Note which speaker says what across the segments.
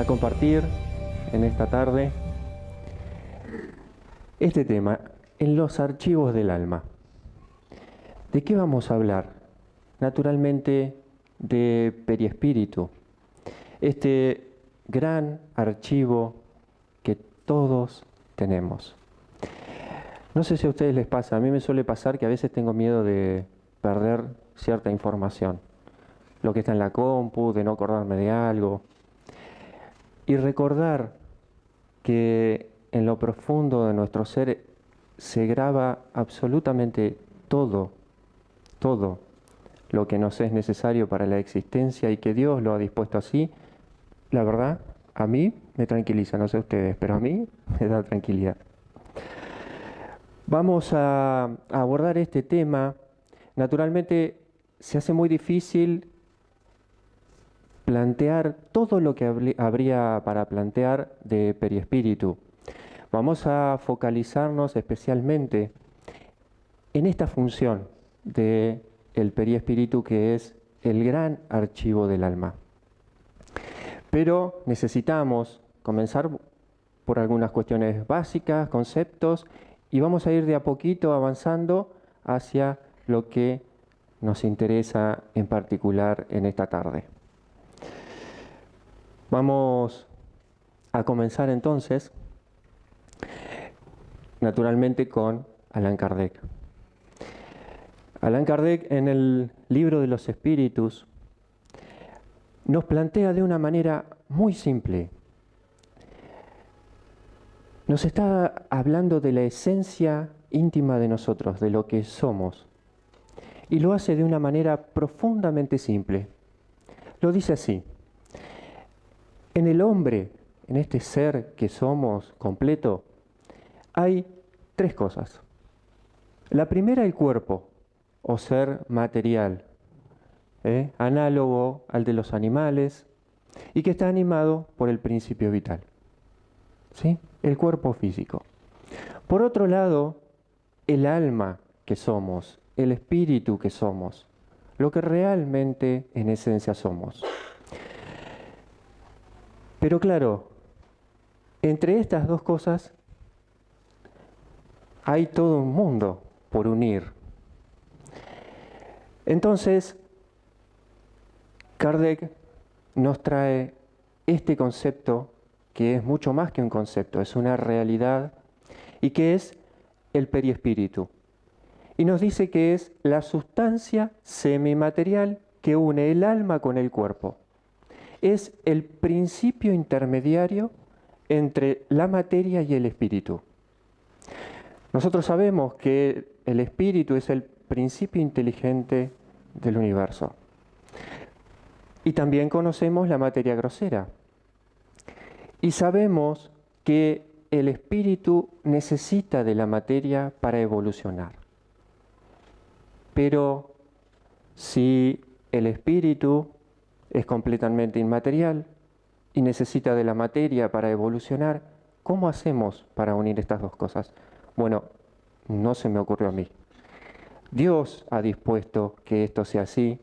Speaker 1: compartir en esta tarde este tema, en los archivos del alma. ¿De qué vamos a hablar? Naturalmente de periespíritu, este gran archivo que todos tenemos. No sé si a ustedes les pasa, a mí me suele pasar que a veces tengo miedo de perder cierta información, lo que está en la compu, de no acordarme de algo. Y recordar que en lo profundo de nuestro ser se graba absolutamente todo lo que nos es necesario para la existencia y que Dios lo ha dispuesto así, la verdad, a mí me tranquiliza, no sé ustedes, pero a mí me da tranquilidad. Vamos a abordar este tema. Naturalmente se hace muy difícil plantear todo lo que habría para plantear de periespíritu. Vamos a focalizarnos especialmente en esta función del periespíritu, que es el gran archivo del alma. Pero necesitamos comenzar por algunas cuestiones básicas, conceptos, y vamos a ir de a poquito avanzando hacia lo que nos interesa en particular en esta tarde. Vamos a comenzar entonces, naturalmente, con Allan Kardec. Allan Kardec, en el Libro de los Espíritus, nos plantea de una manera muy simple. Nos está hablando de la esencia íntima de nosotros, de lo que somos. Y lo hace de una manera profundamente simple. Lo dice así: en el hombre, en este ser que somos completo, hay tres cosas. La primera, el cuerpo, o ser material, análogo al de los animales, y que está animado por el principio vital. ¿Sí? El cuerpo físico. Por otro lado, el alma que somos, el espíritu que somos, lo que realmente en esencia somos. Pero claro, entre estas dos cosas hay todo un mundo por unir. Entonces, Kardec nos trae este concepto, que es mucho más que un concepto, es una realidad, y que es el periespíritu. Y nos dice que es la sustancia semimaterial que une el alma con el cuerpo. Es el principio intermediario entre la materia y el espíritu. Nosotros sabemos que el espíritu es el principio inteligente del universo. Y también conocemos la materia grosera. Y sabemos que el espíritu necesita de la materia para evolucionar. Pero si el espíritu es completamente inmaterial y necesita de la materia para evolucionar, ¿cómo hacemos para unir estas dos cosas? Bueno, no se me ocurrió a mí. Dios ha dispuesto que esto sea así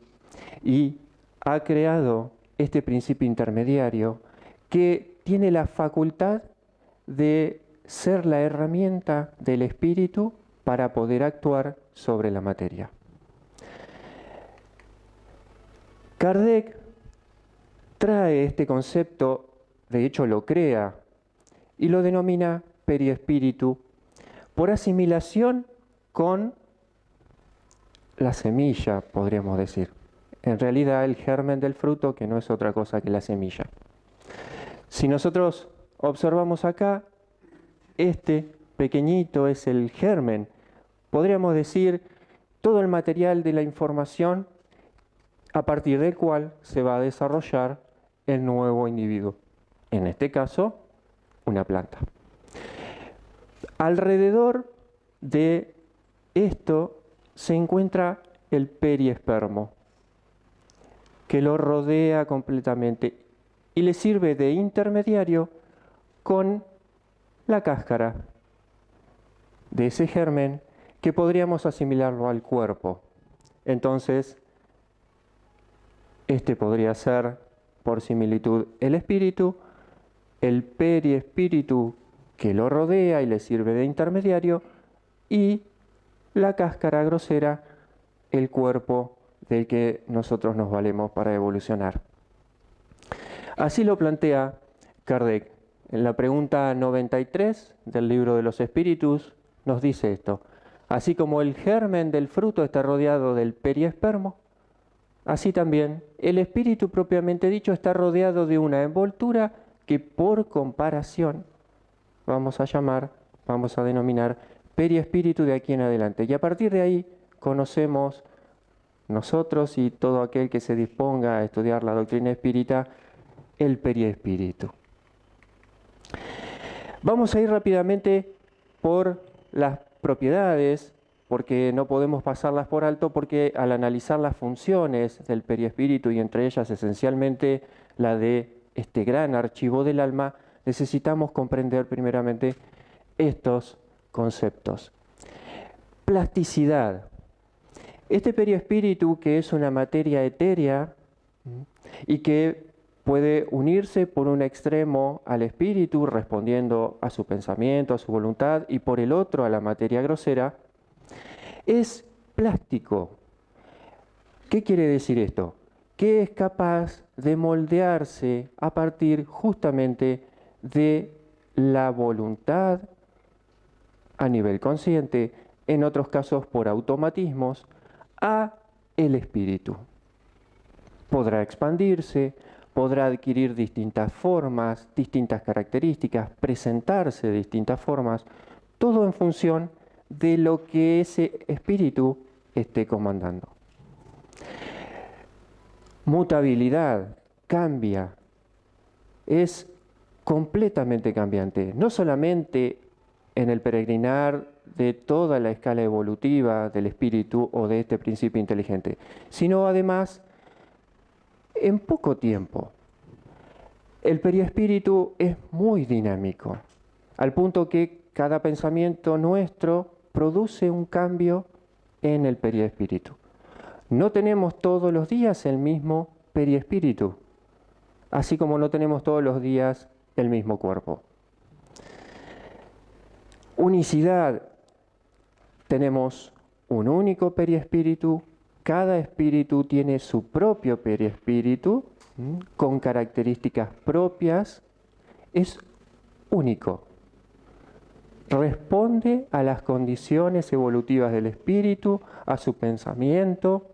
Speaker 1: y ha creado este principio intermediario que tiene la facultad de ser la herramienta del espíritu para poder actuar sobre la materia. Kardec trae este concepto, de hecho lo crea, y lo denomina periespíritu, por asimilación con la semilla, podríamos decir. En realidad, el germen del fruto, que no es otra cosa que la semilla. Si nosotros observamos acá, este pequeñito es el germen. Podríamos decir todo el material de la información a partir del cual se va a desarrollar el nuevo individuo. En este caso, una planta. Alrededor de esto se encuentra el periespermo, que lo rodea completamente y le sirve de intermediario con la cáscara de ese germen, que podríamos asimilarlo al cuerpo. Entonces, este podría ser, por similitud, el espíritu, el periespíritu que lo rodea y le sirve de intermediario, y la cáscara grosera, el cuerpo del que nosotros nos valemos para evolucionar. Así lo plantea Kardec. En la pregunta 93 del Libro de los Espíritus nos dice esto: así como el germen del fruto está rodeado del periespermo, así también el espíritu propiamente dicho está rodeado de una envoltura que por comparación vamos a denominar periespíritu de aquí en adelante. Y a partir de ahí conocemos nosotros y todo aquel que se disponga a estudiar la doctrina espírita el periespíritu. Vamos a ir rápidamente por las propiedades, porque no podemos pasarlas por alto, porque al analizar las funciones del periespíritu, y entre ellas esencialmente la de este gran archivo del alma, necesitamos comprender primeramente estos conceptos. Plasticidad. Este periespíritu, que es una materia etérea y que puede unirse por un extremo al espíritu, respondiendo a su pensamiento, a su voluntad, y por el otro a la materia grosera, es plástico. ¿Qué quiere decir esto? Que es capaz de moldearse a partir justamente de la voluntad a nivel consciente, en otros casos por automatismos, a el espíritu. Podrá expandirse, podrá adquirir distintas formas, distintas características, presentarse de distintas formas, todo en función de lo que ese espíritu esté comandando. Mutabilidad, cambia, es completamente cambiante, no solamente en el peregrinar de toda la escala evolutiva del espíritu o de este principio inteligente, sino además en poco tiempo. El periespíritu es muy dinámico, al punto que cada pensamiento nuestro produce un cambio en el periespíritu. No tenemos todos los días el mismo periespíritu, así como no tenemos todos los días el mismo cuerpo. Unicidad. Tenemos un único periespíritu, cada espíritu tiene su propio periespíritu, con características propias, es único. Responde a las condiciones evolutivas del espíritu, a su pensamiento,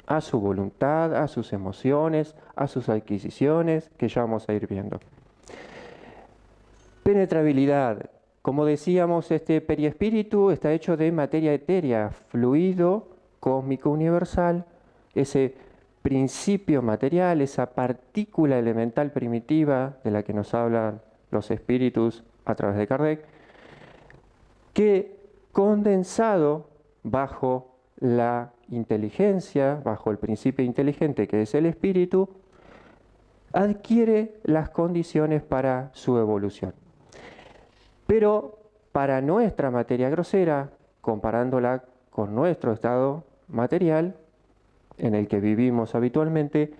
Speaker 1: a su voluntad, a sus emociones, a sus adquisiciones, que ya vamos a ir viendo. Penetrabilidad. Como decíamos, este periespíritu está hecho de materia etérea, fluido, cósmico universal, ese principio material, esa partícula elemental primitiva de la que nos hablan los espíritus a través de Kardec, que condensado bajo la inteligencia, bajo el principio inteligente que es el espíritu, adquiere las condiciones para su evolución. Pero para nuestra materia grosera, comparándola con nuestro estado material en el que vivimos habitualmente,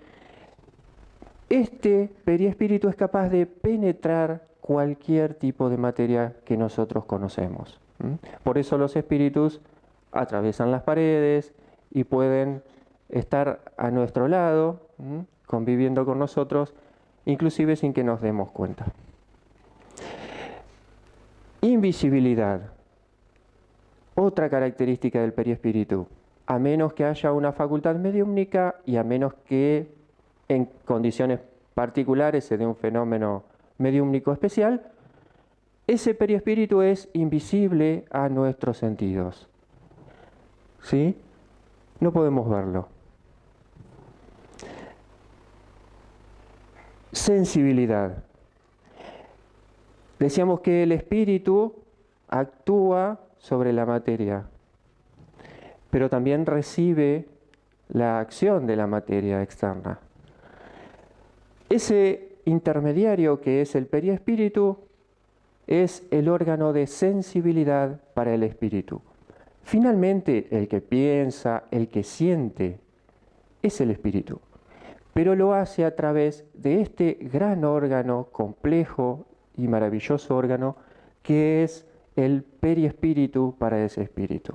Speaker 1: este periespíritu es capaz de penetrar cualquier tipo de materia que nosotros conocemos. Por eso los espíritus atraviesan las paredes y pueden estar a nuestro lado, conviviendo con nosotros, inclusive sin que nos demos cuenta. Invisibilidad. Otra característica del periespíritu. A menos que haya una facultad mediúmnica y a menos que en condiciones particulares se dé un fenómeno mediúmnico especial, ese periespíritu es invisible a nuestros sentidos. ¿Sí? No podemos verlo. Sensibilidad. Decíamos que el espíritu actúa sobre la materia, pero también recibe la acción de la materia externa. Ese intermediario que es el periespíritu es el órgano de sensibilidad para el espíritu. Finalmente, el que piensa, el que siente, es el espíritu. pero lo hace a través de este gran órgano, complejo y maravilloso órgano, que es el periespíritu para ese espíritu.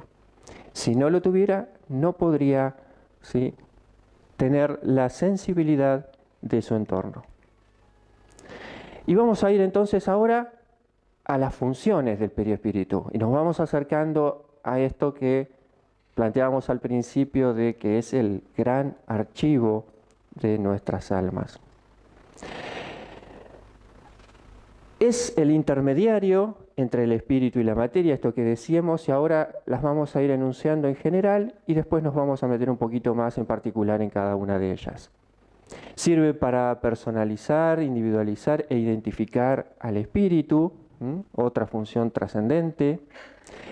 Speaker 1: Si no lo tuviera, no podría, ¿sí?, tener la sensibilidad de su entorno. Y vamos a ir entonces ahora a las funciones del periespíritu. Y nos vamos acercando a esto que planteábamos al principio, de que es el gran archivo de nuestras almas. Es el intermediario entre el espíritu y la materia, esto que decíamos, y ahora las vamos a ir enunciando en general y después nos vamos a meter un poquito más en particular en cada una de ellas. Sirve para personalizar, individualizar e identificar al espíritu, otra función trascendente.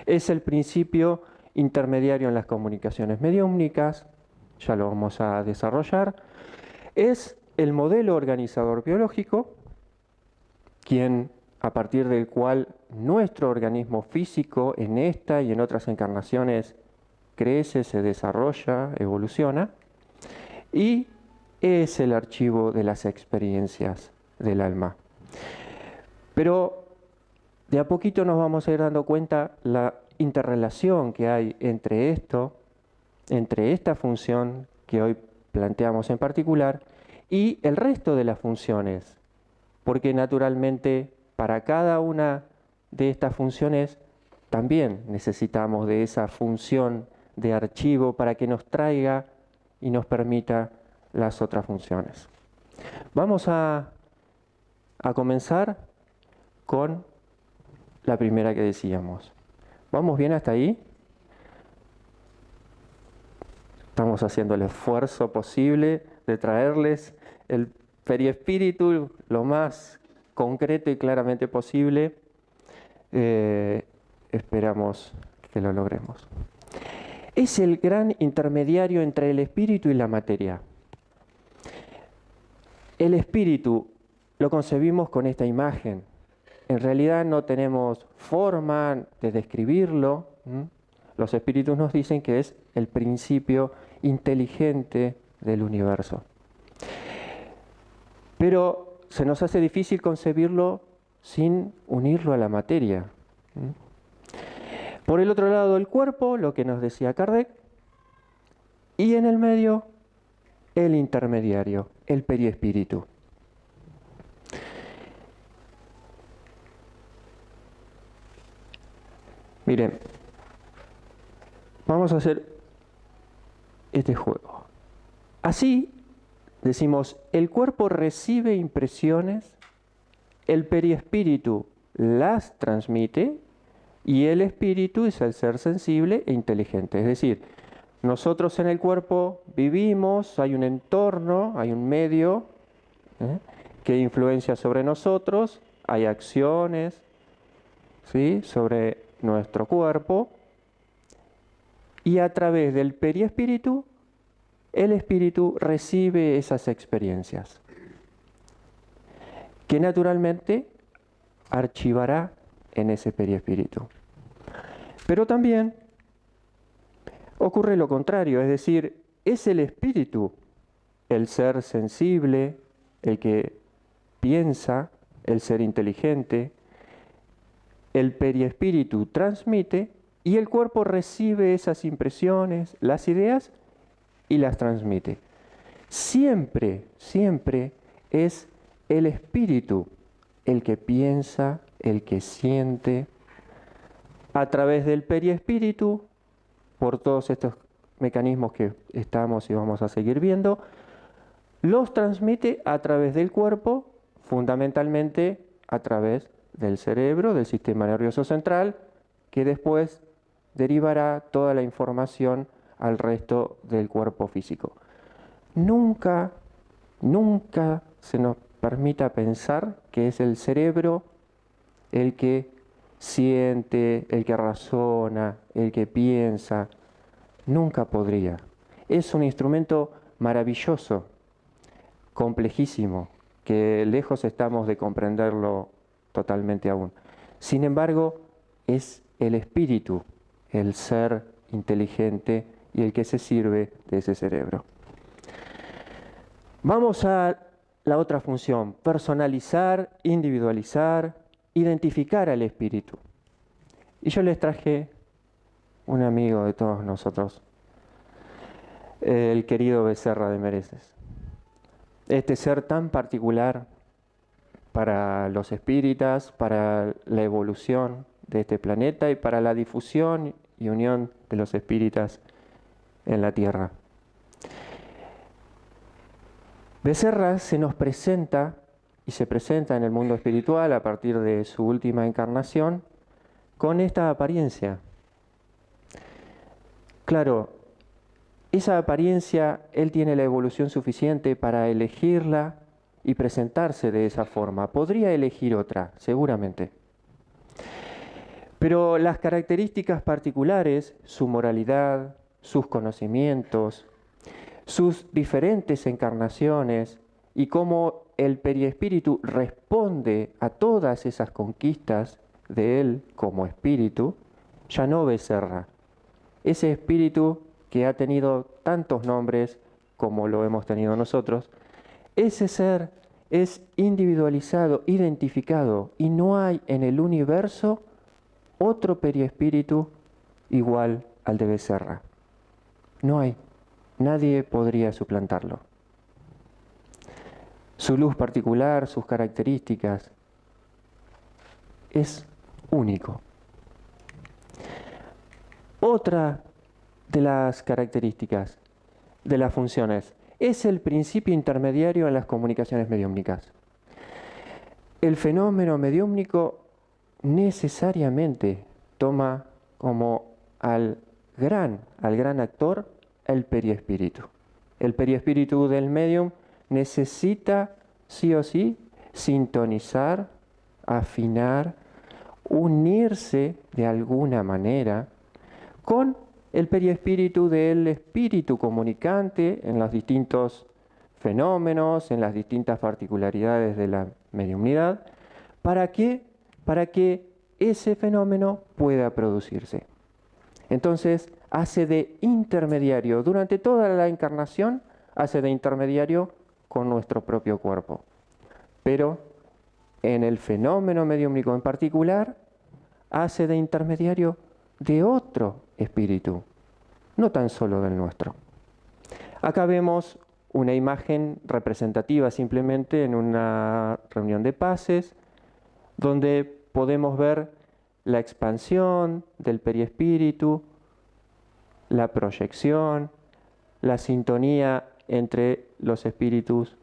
Speaker 1: Es el principio intermediario en las comunicaciones mediúmnicas, ya lo vamos a desarrollar. Es el modelo organizador biológico, a partir del cual nuestro organismo físico en esta y en otras encarnaciones crece, se desarrolla, evoluciona, y es el archivo de las experiencias del alma. Pero de a poquito nos vamos a ir dando cuenta la interrelación que hay entre esto, entre esta función que hoy planteamos en particular, y el resto de las funciones, porque naturalmente para cada una de estas funciones también necesitamos de esa función de archivo para que nos traiga y nos permita las otras funciones. Vamos a comenzar con la primera que decíamos. ¿Vamos bien hasta ahí? Estamos haciendo el esfuerzo posible de traerles el periespíritu lo más concreto y claramente posible. Esperamos que lo logremos. Es el gran intermediario entre el espíritu y la materia. El espíritu lo concebimos con esta imagen. En realidad no tenemos forma de describirlo. Los espíritus nos dicen que es el principio inteligente del universo. Pero se nos hace difícil concebirlo sin unirlo a la materia. Por el otro lado, el cuerpo, lo que nos decía Kardec, y en el medio, el intermediario, el periespíritu. Miren, vamos a hacer este juego. Así decimos, el cuerpo recibe impresiones, el periespíritu las transmite y el espíritu es el ser sensible e inteligente. Es decir, nosotros en el cuerpo vivimos, hay un entorno, hay un medio que influencia sobre nosotros, hay acciones, ¿sí?, sobre nuestro cuerpo, y a través del periespíritu el espíritu recibe esas experiencias, que naturalmente archivará en ese periespíritu. Pero también ocurre lo contrario, es decir, es el espíritu, el ser sensible, el que piensa, el ser inteligente. El periespíritu transmite y el cuerpo recibe esas impresiones, las ideas, y las transmite. Siempre, siempre es el espíritu el que piensa, el que siente. A través del periespíritu, por todos estos mecanismos que estamos y vamos a seguir viendo, los transmite a través del cuerpo, fundamentalmente a través del cerebro, del sistema nervioso central, que después derivará toda la información al resto del cuerpo físico. Nunca, nunca se nos permita pensar que es el cerebro el que siente, el que razona, el que piensa. Nunca podría. Es un instrumento maravilloso, complejísimo, que lejos estamos de comprenderlo totalmente aún. Sin embargo, es el espíritu, el ser inteligente y el que se sirve de ese cerebro. Vamos a la otra función, personalizar, individualizar, identificar al espíritu. Y yo les traje un amigo de todos nosotros, el querido Becerra de Mereces. Este ser tan particular para los espíritas, para la evolución de este planeta y para la difusión y unión de los espíritas en la Tierra. Becerra se nos presenta y se presenta en el mundo espiritual a partir de su última encarnación con esta apariencia. Claro, esa apariencia él tiene la evolución suficiente para elegirla y presentarse de esa forma. Podría elegir otra, seguramente. Pero las características particulares, su moralidad, sus conocimientos, sus diferentes encarnaciones y cómo el periespíritu responde a todas esas conquistas de él como espíritu, ya no Becerra. Ese espíritu que ha tenido tantos nombres como lo hemos tenido nosotros, ese ser es individualizado, identificado, y no hay en el universo otro periespíritu igual al de Becerra. No hay. Nadie podría suplantarlo. Su luz particular, sus características, es único. Otra de las características de las funciones es el principio intermediario en las comunicaciones mediúmnicas. El fenómeno mediúmnico necesariamente toma como al gran actor el periespíritu. El periespíritu del medium necesita sí o sí sintonizar, afinar, unirse de alguna manera con el periespíritu del espíritu comunicante en los distintos fenómenos, en las distintas particularidades de la mediumnidad. ¿Para qué? Para que ese fenómeno pueda producirse. Entonces, hace de intermediario, durante toda la encarnación, hace de intermediario con nuestro propio cuerpo. Pero en el fenómeno mediúmnico en particular, hace de intermediario de otro espíritu, no tan solo del nuestro. Acá vemos una imagen representativa simplemente en una reunión de paces, donde podemos ver la expansión del periespíritu, la proyección, la sintonía entre los espíritus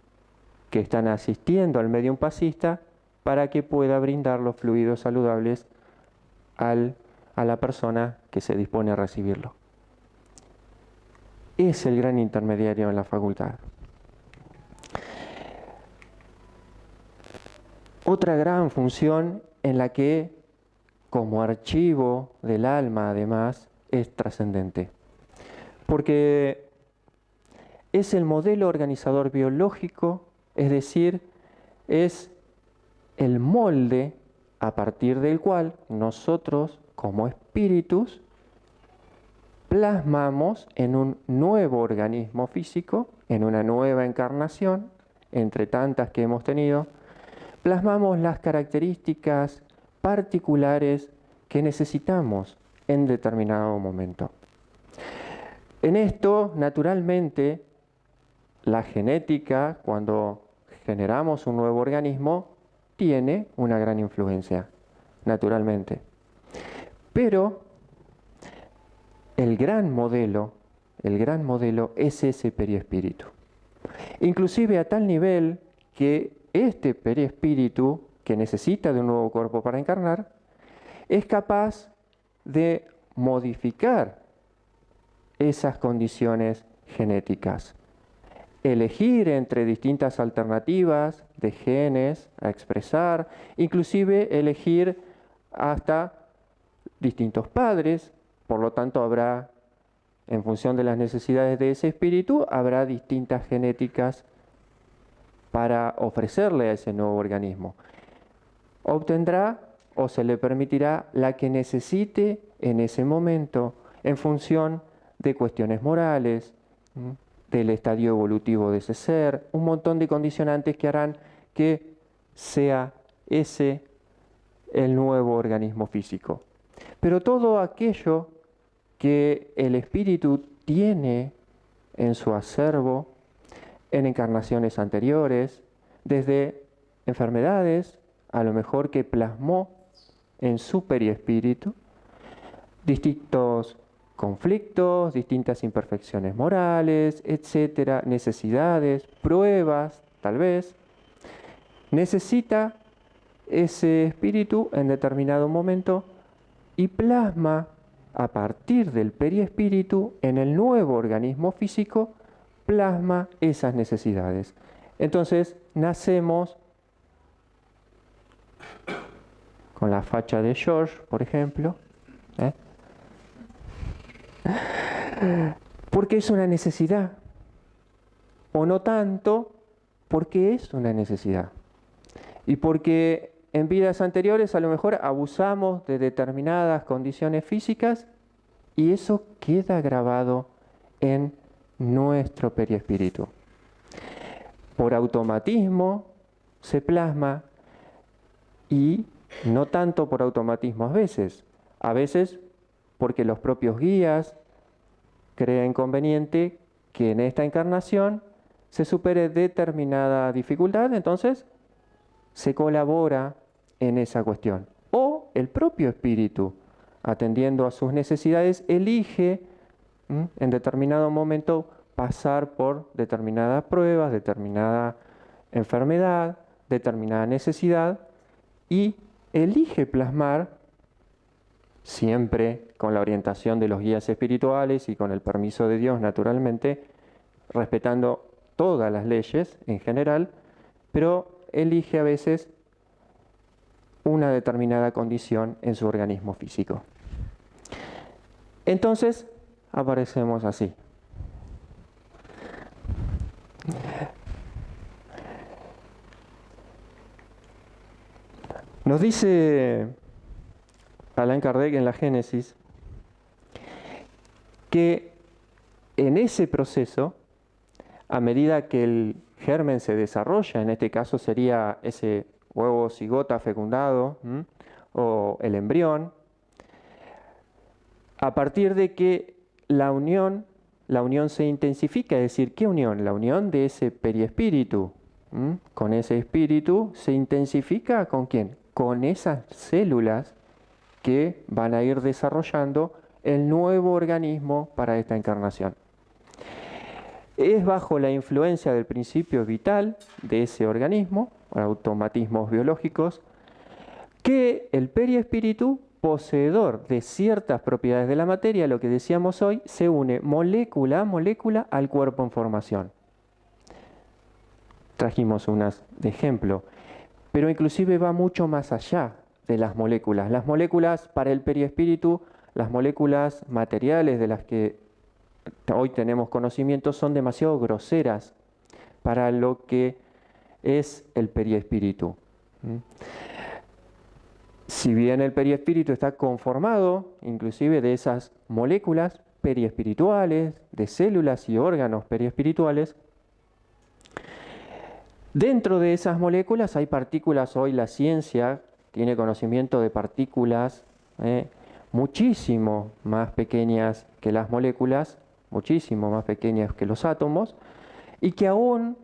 Speaker 1: que están asistiendo al medium pasista para que pueda brindar los fluidos saludables a la persona que se dispone a recibirlo. Es el gran intermediario en la facultad. Otra gran función en la que, como archivo del alma además, es trascendente. Porque es el modelo organizador biológico, es decir, es el molde a partir del cual nosotros, como espíritus, plasmamos en un nuevo organismo físico, en una nueva encarnación, entre tantas que hemos tenido, plasmamos las características particulares que necesitamos en determinado momento. En esto, naturalmente, la genética, cuando generamos un nuevo organismo, tiene una gran influencia, naturalmente. Pero el gran modelo es ese periespíritu. Inclusive a tal nivel que este periespíritu, que necesita de un nuevo cuerpo para encarnar, es capaz de modificar esas condiciones genéticas. Elegir entre distintas alternativas de genes a expresar, inclusive elegir hasta distintos padres, por lo tanto habrá, en función de las necesidades de ese espíritu, habrá distintas genéticas para ofrecerle a ese nuevo organismo. Obtendrá o se le permitirá la que necesite en ese momento, en función de cuestiones morales, del estadio evolutivo de ese ser, un montón de condicionantes que harán que sea ese el nuevo organismo físico. Pero todo aquello que el espíritu tiene en su acervo, en encarnaciones anteriores, desde enfermedades, a lo mejor que plasmó en su periespíritu, distintos conflictos, distintas imperfecciones morales, etcétera, necesidades, pruebas, tal vez, necesita ese espíritu en determinado momento y plasma a partir del periespíritu en el nuevo organismo físico, plasma esas necesidades. Entonces nacemos con la facha de George, por ejemplo, porque es una necesidad, o no tanto porque es una necesidad, y porque en vidas anteriores a lo mejor abusamos de determinadas condiciones físicas y eso queda grabado en nuestro periespíritu. Por automatismo se plasma y no tanto por automatismo a veces porque los propios guías creen conveniente que en esta encarnación se supere determinada dificultad, entonces se colabora en esa cuestión. O el propio espíritu, atendiendo a sus necesidades, elige en determinado momento pasar por determinadas pruebas, determinada enfermedad, determinada necesidad, y elige plasmar, siempre con la orientación de los guías espirituales y con el permiso de Dios, naturalmente, respetando todas las leyes en general, pero elige a veces una determinada condición en su organismo físico. Entonces, aparecemos así. Nos dice Allan Kardec en la Génesis que en ese proceso, a medida que el germen se desarrolla, en este caso sería ese huevo cigota fecundado o el embrión, a partir de que la unión se intensifica, es decir, ¿qué unión? La unión de ese periespíritu con ese espíritu se intensifica ¿con quién? Con esas células que van a ir desarrollando el nuevo organismo para esta encarnación. Es bajo la influencia del principio vital de ese organismo, automatismos biológicos, que el periespíritu, poseedor de ciertas propiedades de la materia, lo que decíamos hoy, se une molécula a molécula al cuerpo en formación. Trajimos unas de ejemplo, pero inclusive va mucho más allá de las moléculas. Las moléculas para el periespíritu, las moléculas materiales de las que hoy tenemos conocimiento son demasiado groseras para lo que es el periespíritu. Si bien el periespíritu está conformado inclusive de esas moléculas periespirituales, de células y órganos periespirituales, dentro de esas moléculas hay partículas. Hoy la ciencia tiene conocimiento de partículas muchísimo más pequeñas que las moléculas, muchísimo más pequeñas que los átomos, y que aún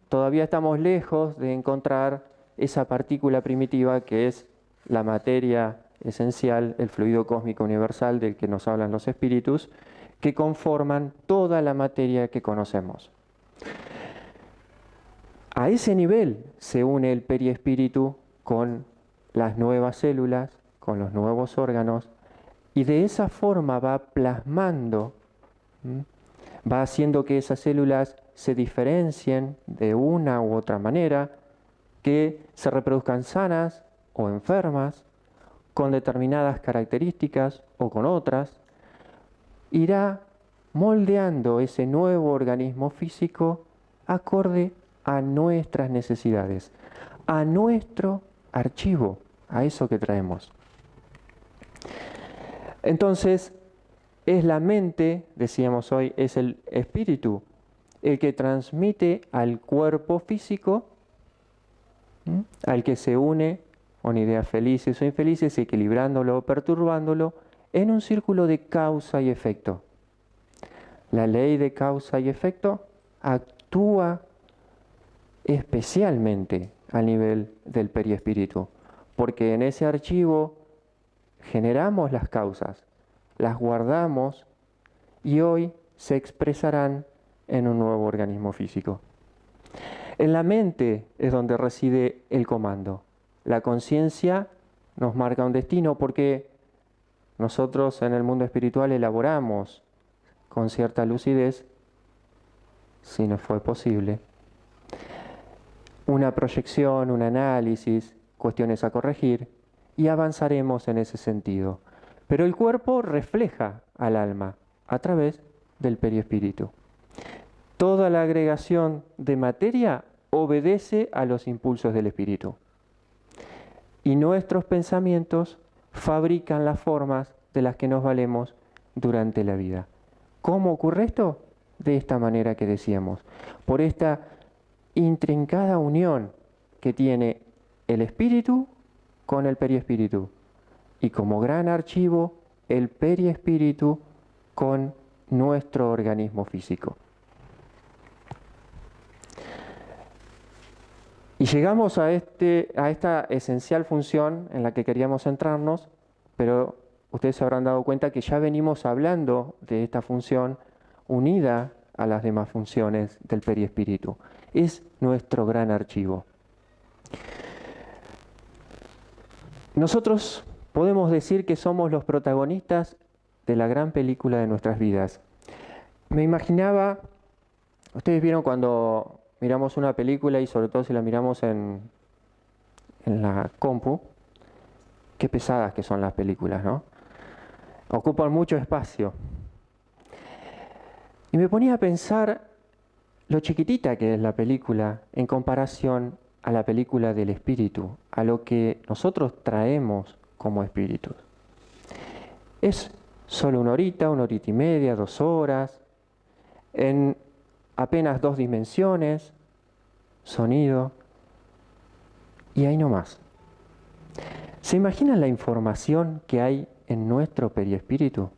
Speaker 1: todavía estamos lejos de encontrar esa partícula primitiva que es la materia esencial, el fluido cósmico universal del que nos hablan los espíritus, que conforman toda la materia que conocemos. A ese nivel se une el periespíritu con las nuevas células, con los nuevos órganos, y de esa forma va plasmando, va haciendo que esas células se diferencien de una u otra manera, que se reproduzcan sanas o enfermas, con determinadas características o con otras. Irá moldeando ese nuevo organismo físico acorde a nuestras necesidades, a nuestro archivo, a eso que traemos. Entonces, es la mente, decíamos hoy, es el espíritu, el que transmite al cuerpo físico, al que se une con ideas felices o infelices, equilibrándolo o perturbándolo, en un círculo de causa y efecto. La ley de causa y efecto actúa especialmente a nivel del periespíritu, porque en ese archivo generamos las causas, las guardamos y hoy se expresarán en un nuevo organismo físico. En la mente es donde reside el comando. La conciencia nos marca un destino porque nosotros en el mundo espiritual elaboramos con cierta lucidez, si nos fue posible, una proyección, un análisis, cuestiones a corregir y avanzaremos en ese sentido. Pero el cuerpo refleja al alma a través del periespíritu. Toda la agregación de materia obedece a los impulsos del espíritu. Y nuestros pensamientos fabrican las formas de las que nos valemos durante la vida. ¿Cómo ocurre esto? De esta manera que decíamos, por esta intrincada unión que tiene el espíritu con el periespíritu y como gran archivo el periespíritu con nuestro organismo físico. Y llegamos a esta esencial función en la que queríamos centrarnos, pero ustedes se habrán dado cuenta que ya venimos hablando de esta función unida a las demás funciones del periespíritu. Es nuestro gran archivo. Nosotros podemos decir que somos los protagonistas de la gran película de nuestras vidas. Me imaginaba, ustedes vieron cuando miramos una película y sobre todo si la miramos en la compu, qué pesadas que son las películas, ¿no? Ocupan mucho espacio. Y me ponía a pensar lo chiquitita que es la película en comparación a la película del espíritu, a lo que nosotros traemos como espíritus. Es solo una horita y media, 2 horas, en apenas 2 dimensiones, sonido, y ahí no más. ¿Se imaginan la información que hay en nuestro periespíritu?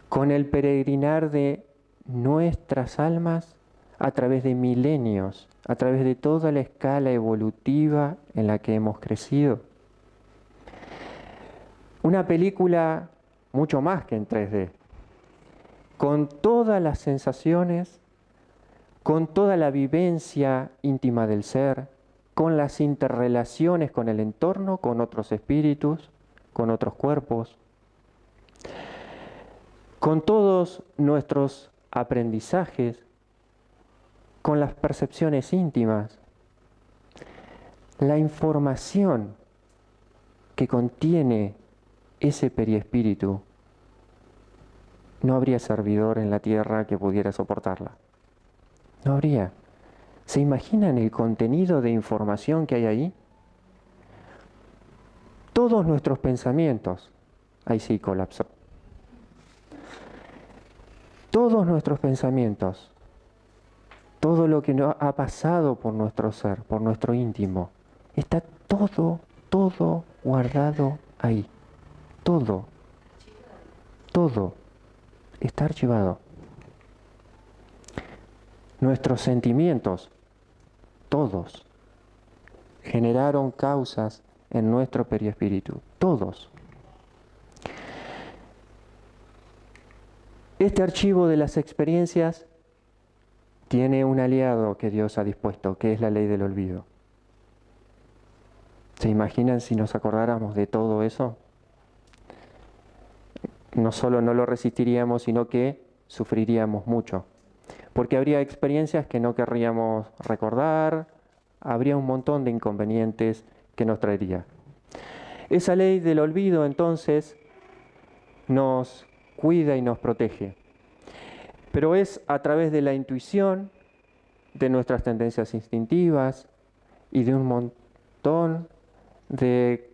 Speaker 1: Con el peregrinar de nuestras almas a través de milenios, a través de toda la escala evolutiva en la que hemos crecido. Una película mucho más que en 3D, con todas las sensaciones, con toda la vivencia íntima del ser, con las interrelaciones con el entorno, con otros espíritus, con otros cuerpos, con todos nuestros aprendizajes, con las percepciones íntimas, la información que contiene ese periespíritu, no habría servidor en la tierra que pudiera soportarla. No habría. ¿Se imaginan el contenido de información que hay ahí? Todos nuestros pensamientos, ahí sí colapsó. Todos nuestros pensamientos, todo lo que nos ha pasado por nuestro ser, por nuestro íntimo, está todo guardado ahí. Todo está archivado. Nuestros sentimientos, todos, generaron causas en nuestro periespíritu, todos. Este archivo de las experiencias tiene un aliado que Dios ha dispuesto, que es la ley del olvido. ¿Se imaginan si nos acordáramos de todo eso? No solo no lo resistiríamos, sino que sufriríamos mucho. Porque habría experiencias que no querríamos recordar, habría un montón de inconvenientes que nos traería. Esa ley del olvido, entonces, nos cuida y nos protege. Pero es a través de la intuición, de nuestras tendencias instintivas y de un montón de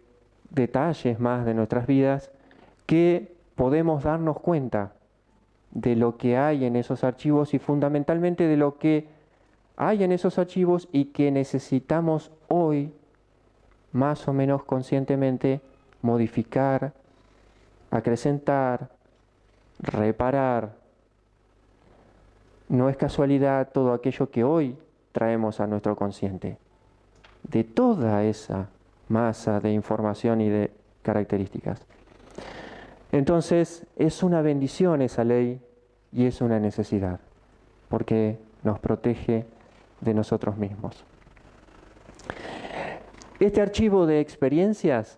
Speaker 1: detalles más de nuestras vidas que podemos darnos cuenta de lo que hay en esos archivos y fundamentalmente de lo que hay en esos archivos y que necesitamos hoy, más o menos conscientemente, modificar, acrecentar, reparar. No es casualidad todo aquello que hoy traemos a nuestro consciente, de toda esa masa de información y de características. Entonces, es una bendición esa ley y es una necesidad, porque nos protege de nosotros mismos. Este archivo de experiencias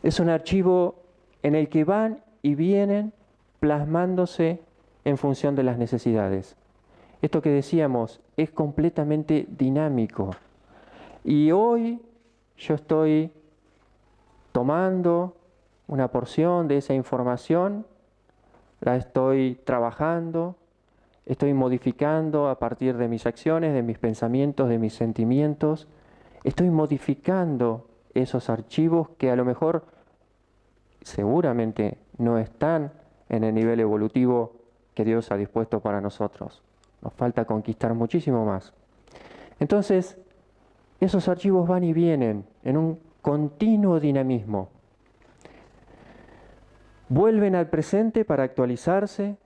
Speaker 1: es un archivo en el que van y vienen plasmándose en función de las necesidades. Esto que decíamos es completamente dinámico. Y hoy yo estoy tomando una porción de esa información, la estoy trabajando, estoy modificando a partir de mis acciones, de mis pensamientos, de mis sentimientos. Estoy modificando esos archivos que a lo mejor seguramente no están en el nivel evolutivo que Dios ha dispuesto para nosotros. Nos falta conquistar muchísimo más. Entonces, esos archivos van y vienen en un continuo dinamismo. Vuelven al presente para actualizarse,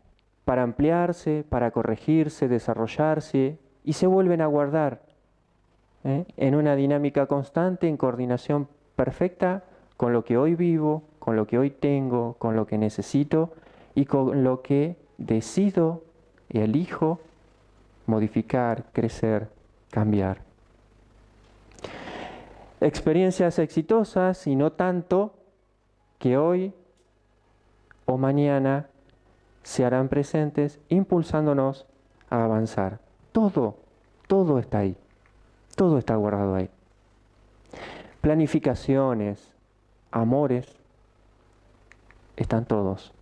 Speaker 1: para ampliarse, para corregirse, desarrollarse y se vuelven a guardar en una dinámica constante, en coordinación perfecta con lo que hoy vivo, con lo que hoy tengo, con lo que necesito y con lo que decido y elijo modificar, crecer, cambiar. Experiencias exitosas y no tanto que hoy o mañana se harán presentes impulsándonos a avanzar. Todo está ahí, todo está guardado ahí. Planificaciones, amores, están todos.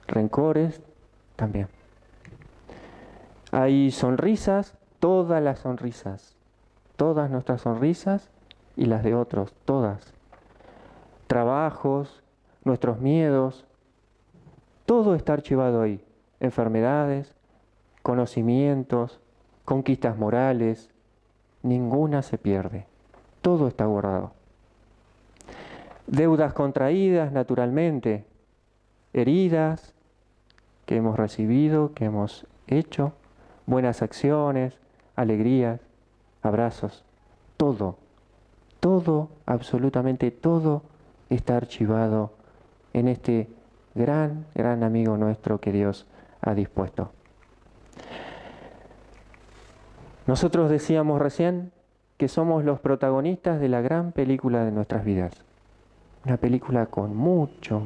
Speaker 1: Rencores, también. Hay sonrisas, todas las sonrisas, todas nuestras sonrisas y las de otros, todas. Trabajos, nuestros miedos, todo está archivado ahí. Enfermedades, conocimientos, conquistas morales, ninguna se pierde. Todo está guardado. Deudas contraídas, naturalmente, heridas que hemos recibido, que hemos hecho, buenas acciones, alegrías, abrazos, todo, absolutamente todo está archivado en este gran amigo nuestro que Dios ha dispuesto. Nosotros decíamos recién que somos los protagonistas de la gran película de nuestras vidas. Una película con mucho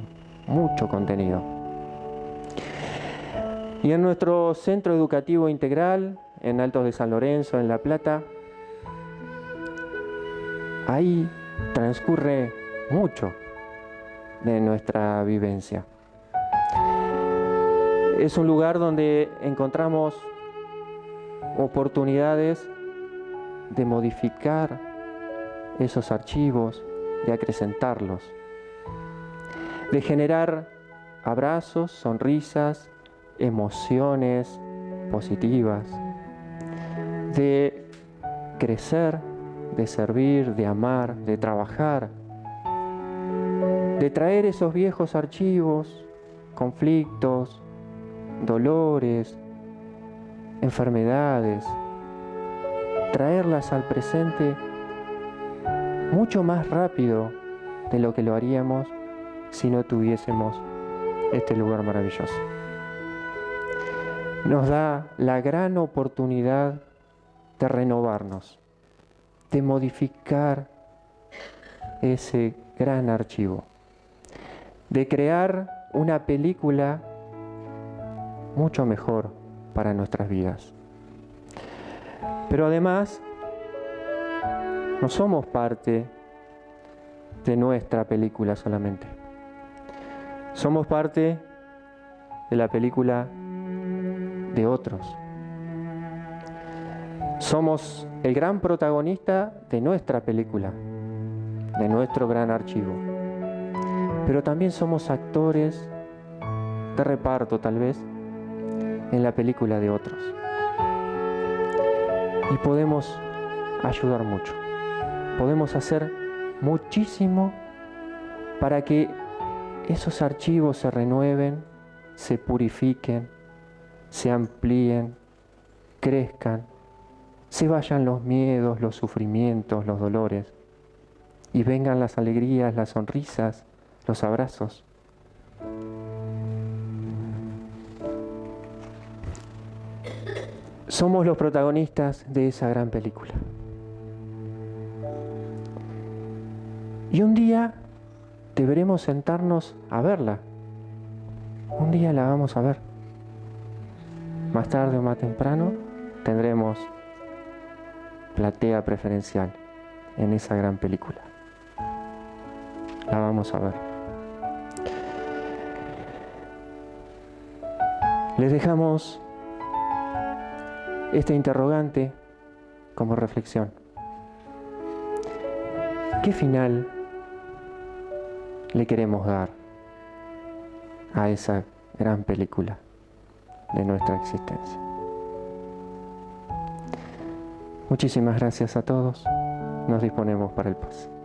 Speaker 1: contenido. Y en nuestro centro educativo integral, en Altos de San Lorenzo, en La Plata, ahí transcurre mucho de nuestra vivencia. Es un lugar donde encontramos oportunidades de modificar esos archivos, de acrecentarlos, de generar abrazos, sonrisas, emociones positivas, de crecer, de servir, de amar, de trabajar, de traer esos viejos archivos, conflictos, dolores, enfermedades, traerlas al presente mucho más rápido de lo que lo haríamos si no tuviésemos este lugar maravilloso. Nos da la gran oportunidad de renovarnos, de modificar ese gran archivo, de crear una película mucho mejor para nuestras vidas. Pero además, no somos parte de nuestra película solamente. Somos parte de la película de otros. Somos el gran protagonista de nuestra película, de nuestro gran archivo. Pero también somos actores de reparto tal vez, en la película de otros. Y podemos ayudar mucho. Podemos hacer muchísimo para que esos archivos se renueven, se purifiquen, se amplíen, crezcan, se vayan los miedos, los sufrimientos, los dolores, y vengan las alegrías, las sonrisas, los abrazos. Somos los protagonistas de esa gran película. Y un día deberemos sentarnos a verla. Un día la vamos a ver. Más tarde o más temprano tendremos platea preferencial en esa gran película. La vamos a ver. Les dejamos este interrogante como reflexión. ¿Qué final le queremos dar a esa gran película de nuestra existencia? Muchísimas gracias a todos. Nos disponemos para el pase.